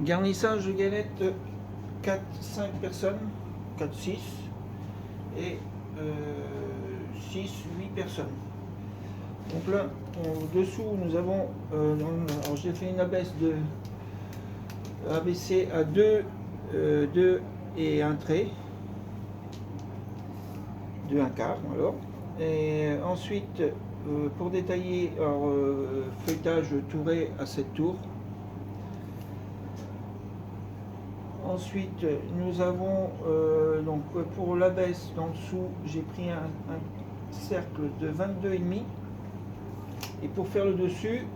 Garnissage de galettes 4-5 personnes, 4-6 et 6-8 personnes. Donc là, en dessous, nous avons, alors j'ai fait une abaissée à 2 et un trait, 2 un quart alors. Et ensuite, pour détailler, alors, feuilletage touré à 7 tours. Ensuite, nous avons, donc pour l'abaisse d'en dessous, j'ai pris un cercle de 22,5. Et pour faire le dessus,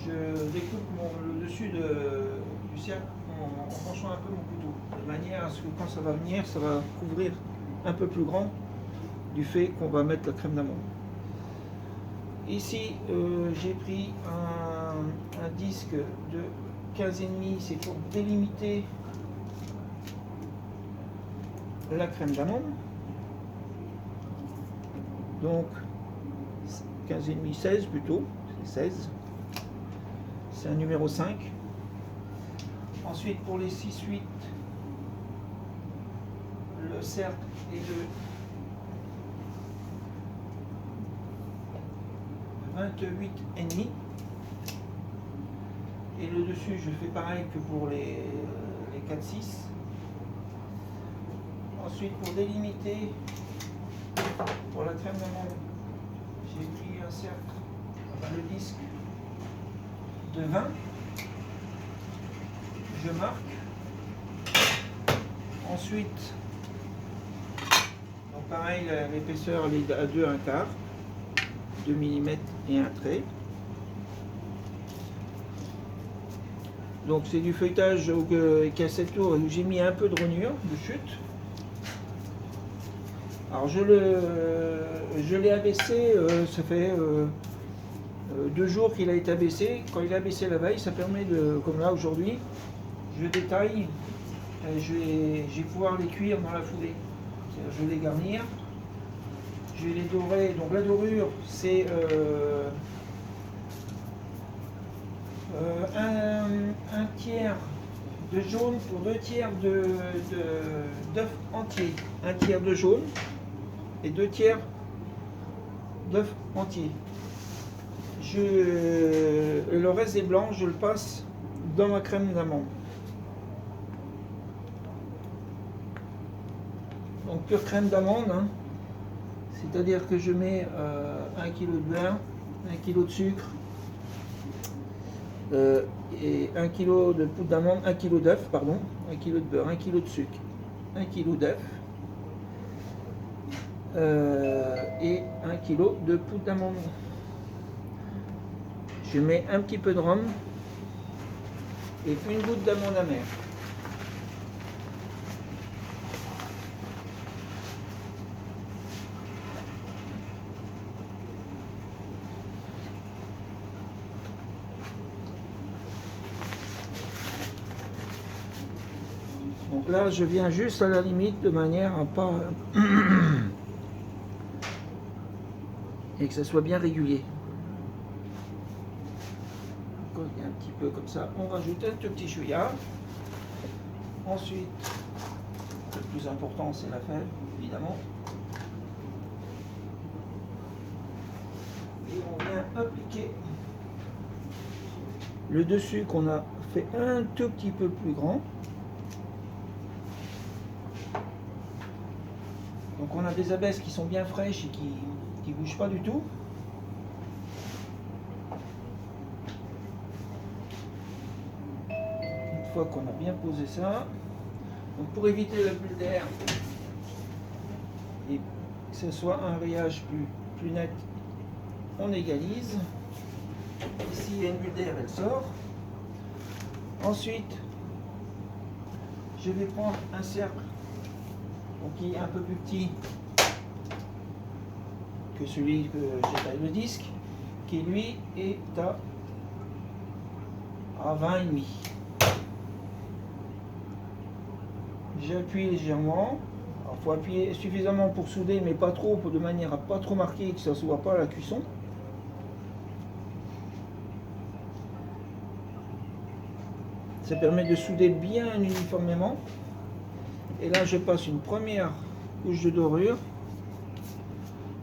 je découpe le dessus du cercle en penchant un peu mon couteau, de manière à ce que quand ça va venir, ça va couvrir un peu plus grand du fait qu'on va mettre la crème d'amande. Ici, j'ai pris un disque de 15,5, c'est pour délimiter la crème d'amande. Donc 15,5, 16 plutôt, c'est 16. C'est un numéro 5. Ensuite, pour les 6-8, le cercle est de 28,5. Et le dessus, je fais pareil que pour les 4-6. Ensuite, pour délimiter, pour la crème d'amande, j'ai pris un cercle, enfin le disque de 20. Je marque. Ensuite, donc pareil, l'épaisseur est à 2 un quart, 2 mm et un trait. Donc c'est du feuilletage qui a 7 tours où j'ai mis un peu de rognure, de chute. Alors je l'ai abaissé, ça fait 2 jours qu'il a été abaissé. Quand il est abaissé la veille, ça permet de, comme là aujourd'hui, je détaille, je vais pouvoir les cuire dans la foulée. Je vais les garnir, je vais les dorer. Donc la dorure, c'est un tiers de jaune pour 2 tiers d'œuf entier. Un tiers de jaune et 2 tiers d'œuf entier. Le reste des blancs, je le passe dans ma crème d'amande. Donc pure crème d'amande, hein. C'est-à-dire que je mets 1 kg de beurre, 1 kg de sucre, et 1 kg de poudre d'amande, 1 kg d'œuf, pardon, 1 kg de beurre, 1 kg de sucre, 1 kg d'œuf et 1 kg de poudre d'amande. Je mets un petit peu de rhum et une goutte d'amande amère. Donc là, je viens juste à la limite de manière à pas et que ça soit bien régulier. Quand il y a un petit peu comme ça, on rajoute un tout petit chouïa. Ensuite, le plus important, c'est la fève, évidemment. Et on vient appliquer le dessus qu'on a fait un tout petit peu plus grand. Donc on a des abesses qui sont bien fraîches et qui ne bougent pas du tout. Une fois qu'on a bien posé ça, donc pour éviter la bulle d'air et que ce soit un rayage plus net, on égalise. Ici il y a une bulle d'air, elle sort. Ensuite, je vais prendre un cercle qui est un peu plus petit que celui que j'ai taillé le disque, qui lui est à 20,5. J'appuie légèrement. Il faut appuyer suffisamment pour souder, mais pas trop, de manière à pas trop marquer et que ça ne se voit pas à la cuisson. Ça permet de souder bien uniformément. Et là, je passe une première couche de dorure.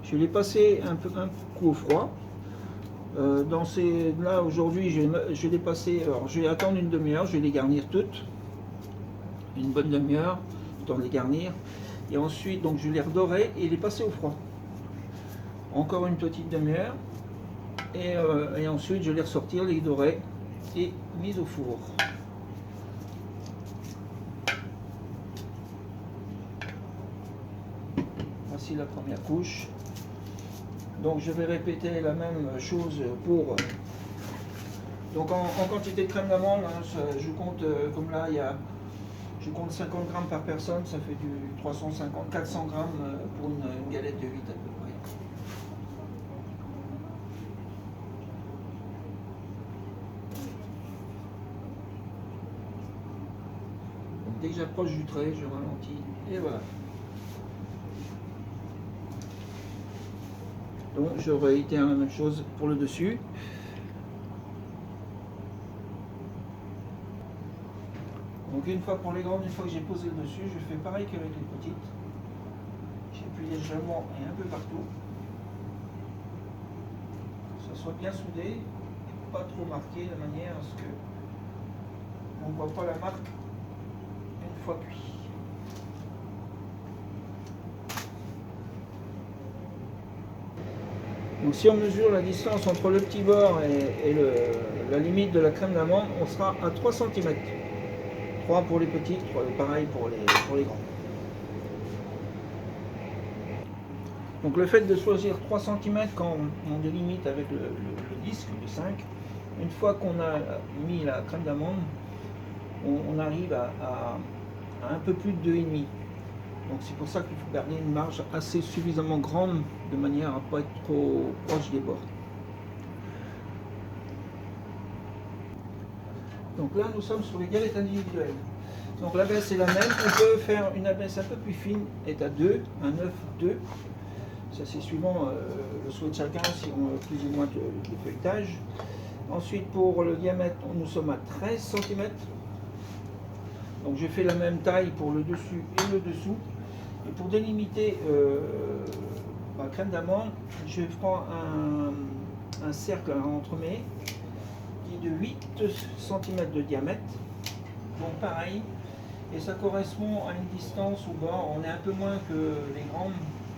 Je l'ai passé un coup au froid. Là, aujourd'hui, je l'ai passé. Alors, je vais attendre une demi-heure. Je vais les garnir toutes. Une bonne demi-heure, le temps de les garnir. Et ensuite, donc, je les redorais et les passer au froid. Encore une petite demi-heure. Et ensuite, je les ressortir, les dorer et mise au four. Voici la première couche. Donc je vais répéter la même chose pour... Donc en quantité de crème d'amande, je compte, comme là, je compte 50 grammes par personne, ça fait du 400 grammes pour une galette de 8 à peu près. Donc dès que j'approche du trait, je ralentis et voilà. Donc je réitère la même chose pour le dessus. Donc une fois pour les grandes, une fois que j'ai posé le dessus, je fais pareil qu'avec les petites. J'appuie légèrement et un peu partout. Que ça soit bien soudé et pas trop marqué de manière à ce que on ne voit pas la marque une fois cuit. Donc si on mesure la distance entre le petit bord et la limite de la crème d'amande, on sera à 3 cm. 3 pour les petites, pareil pour les grands. Donc le fait de choisir 3 cm quand on délimite avec le disque de 5, une fois qu'on a mis la crème d'amande, on arrive à un peu plus de 2,5. Donc c'est pour ça qu'il faut garder une marge assez suffisamment grande de manière à ne pas être trop proche des bords. Donc là nous sommes sur les galettes individuelles. Donc la baisse est la même, on peut faire une abaisse un peu plus fine, est à 2, un 9, 2. Ça c'est suivant le souhait de chacun, si on a plus ou moins de feuilletage. Ensuite pour le diamètre, nous sommes à 13 cm. Donc je fais la même taille pour le dessus et le dessous. Et pour délimiter la crème d'amande, je prends un cercle à entremets qui est de 8 cm de diamètre. Donc pareil, et ça correspond à une distance au bord, on est un peu moins que les grandes,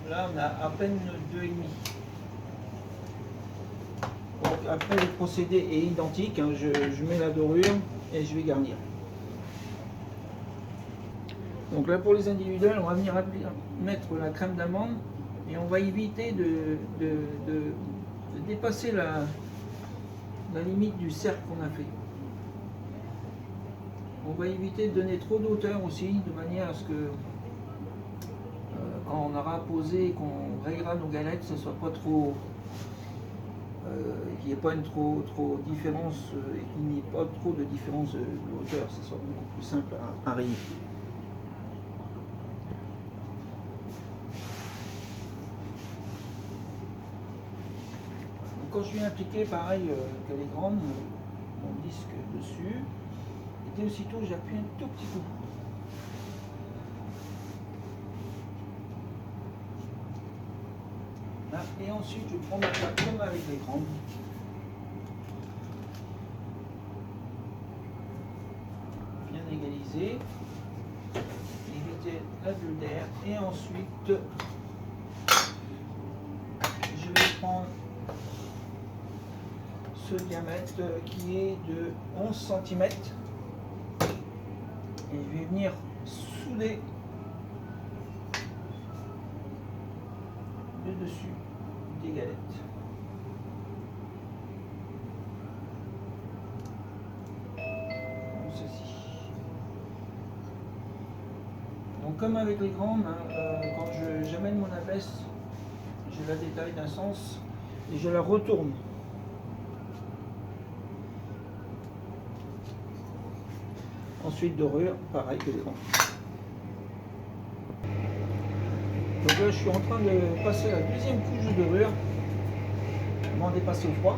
là on a à peine 2,5. Donc après le procédé est identique, hein, je mets la dorure et je vais garnir. Donc là pour les individuels, on va venir mettre la crème d'amande et on va éviter de dépasser la limite du cercle qu'on a fait. On va éviter de donner trop d'auteur aussi, de manière à ce que quand on aura posé et qu'on rayera nos galettes, ce ne soit pas trop, qu'il n'y ait pas une trop différence et qu'il n'y ait pas trop de différence de hauteur, ce soit beaucoup plus simple à rayer. Quand je viens appliquer, pareil que les grandes, mon disque dessus, et aussitôt j'appuie un tout petit coup. Là, et ensuite je prends ma plaque comme avec les grandes. Bien égaliser, éviter la bulle d'air, et ensuite je vais prendre ce diamètre qui est de 11 cm et je vais venir souder le dessus des galettes. Comme ceci. Donc comme avec les grandes, quand j'amène mon abaisse, je la détaille d'un sens et je la retourne. Ensuite dorure, pareil que les grands. Donc là je suis en train de passer la deuxième couche de dorure avant de passer au froid.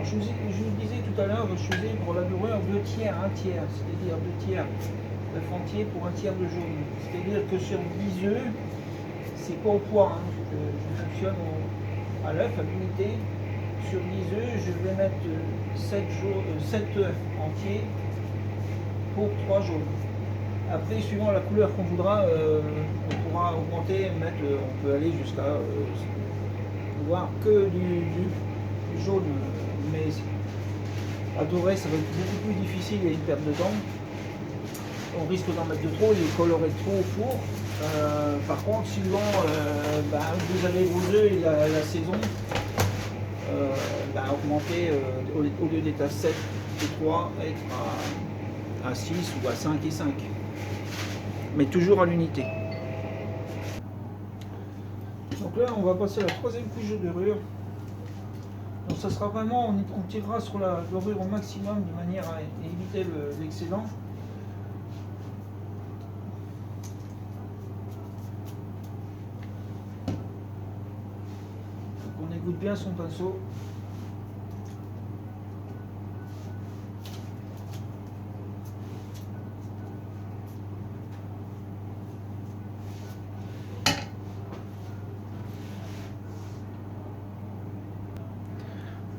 Je vous disais tout à l'heure, je faisais pour la dorure 2 tiers, 1 tiers, c'est-à-dire 2 tiers d'œuf entier pour 1 tiers de jaune. C'est-à-dire que sur 10 œufs, c'est pas au poids, hein, je fonctionne à l'œuf, à l'unité. Sur 10 œufs, je vais mettre 7 œufs entiers pour 3 jaunes. Après, suivant la couleur qu'on voudra, on pourra augmenter, on peut aller jusqu'à voir que du jaune. Mais à dorer, ça va être beaucoup plus difficile, il y a une perte de temps. On risque d'en mettre de trop, il colorerait trop au four. Par contre, suivant, vous avez vos œufs et la saison, augmenter au lieu d'être à 7 et 3, être à 6 ou à 5 et 5. Mais toujours à l'unité. Donc là, on va passer à la troisième couche de dorure. Donc ça sera vraiment, on tirera sur la dorure au maximum de manière à éviter l'excédent. On égoutte bien son pinceau.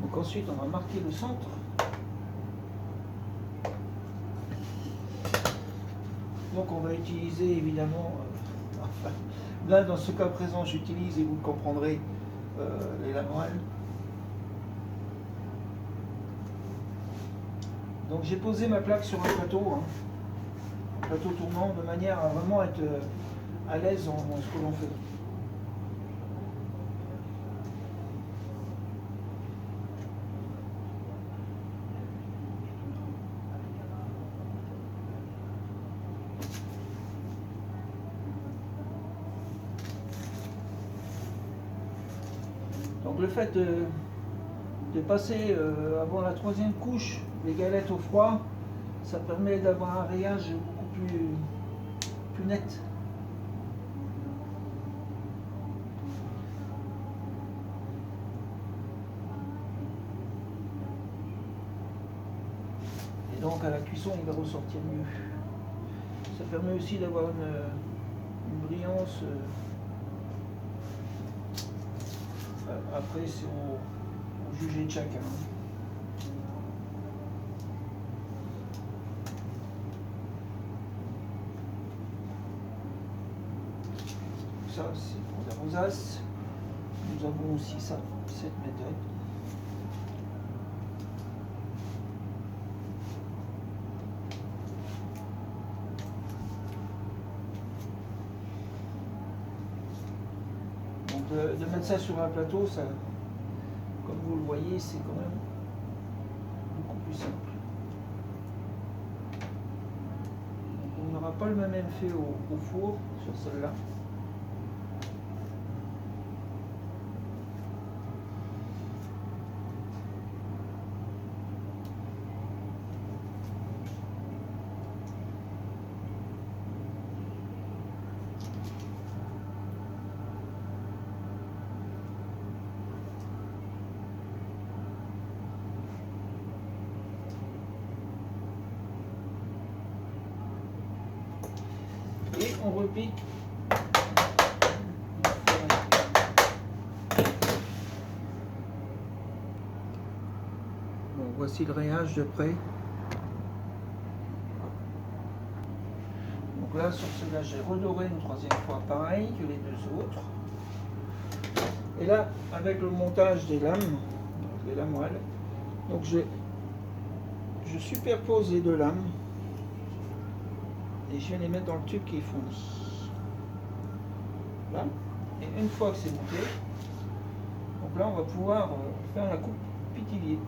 Donc ensuite on va marquer le centre. Donc on va utiliser évidemment, là dans ce cas présent j'utilise, et vous le comprendrez, les lamoelles. Donc j'ai posé ma plaque sur un plateau, un plateau tournant, de manière à vraiment être à l'aise dans ce que l'on fait. Donc le fait de passer avant la troisième couche les galettes au froid, ça permet d'avoir un rayage beaucoup plus net. Et donc à la cuisson il va ressortir mieux. Ça permet aussi d'avoir une brillance. Après, c'est au jugé de chacun. Ça, c'est pour la rosace. Nous avons aussi ça, cette méthode. De mettre ça sur un plateau, ça, comme vous le voyez, c'est quand même beaucoup plus simple. Donc on n'aura pas le même effet au four sur celle-là. Et on repique. Bon, voici le rayage de près. Donc là, sur cela, j'ai redoré une troisième fois, pareil que les deux autres. Et là, avec le montage des lames, les lamoelles, donc je superpose les deux lames. Et je vais les mettre dans le tube qui est fourni. Là. Et une fois que c'est monté, donc là on va pouvoir faire la coupe pitilier.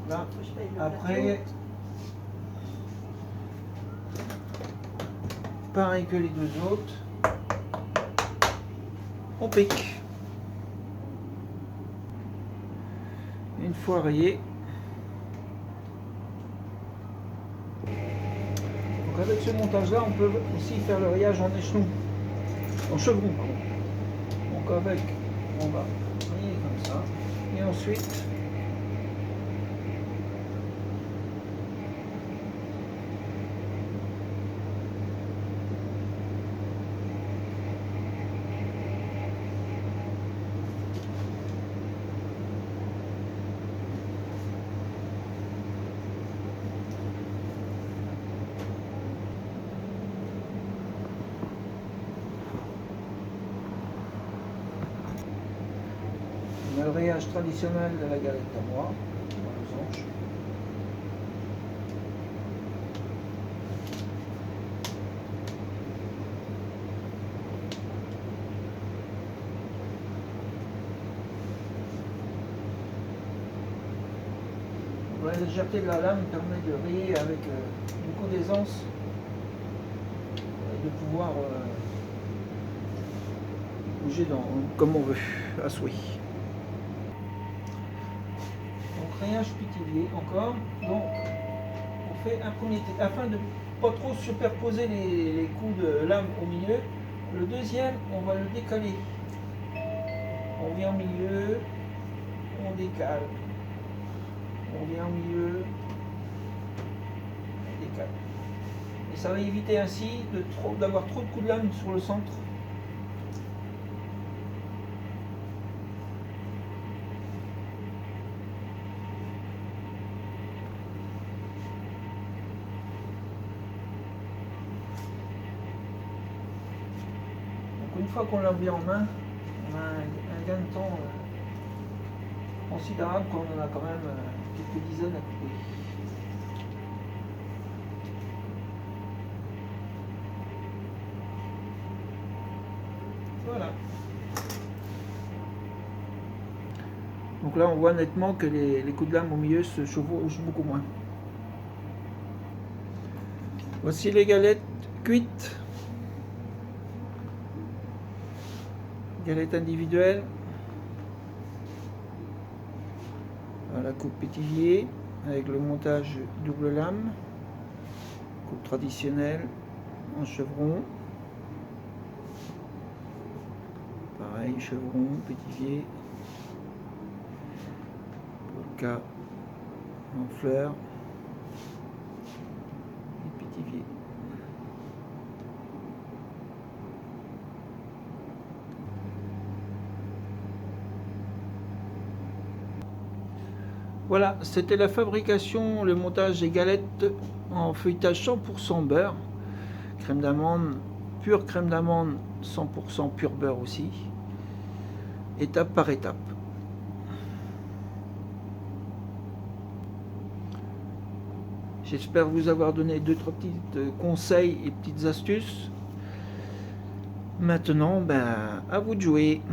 Là, Faut que je paye le après, plateau. pareil que les deux autres, on pique. Une fois rayé. Donc avec ce montage là, on peut aussi faire le rayage en échelon, en chevron. Donc avec, on va rayer comme ça, et ensuite on a le rayage traditionnel de la galette à moi, dans losange. La légèreté de la lame permet de rayer avec beaucoup d'aisance et de pouvoir bouger comme on veut, à souhait. Donc rayage pitilier encore. Donc on fait un premier afin de pas trop superposer les coups de lame au milieu. Le deuxième, on va le décaler. On vient au milieu, on décale. On vient au milieu, on décale. Et ça va éviter ainsi d'avoir trop de coups de lame sur le centre. Donc une fois qu'on l'a bien en main, on a un gain de temps considérable quand on en a quand même quelques dizaines à couper. Voilà. Donc là on voit nettement que les coups de lame au milieu se chevauchent beaucoup moins. Voici les galettes cuites. Galettes individuelles. À la coupe pétillée avec le montage double lame, coupe traditionnelle en chevron, pareil chevron, pétillé, polka en fleurs et pétillé. Voilà, c'était la fabrication, le montage des galettes en feuilletage 100% beurre, crème d'amande, pure crème d'amande, 100% pur beurre aussi, étape par étape. J'espère vous avoir donné 2-3 petits conseils et petites astuces. Maintenant, à vous de jouer.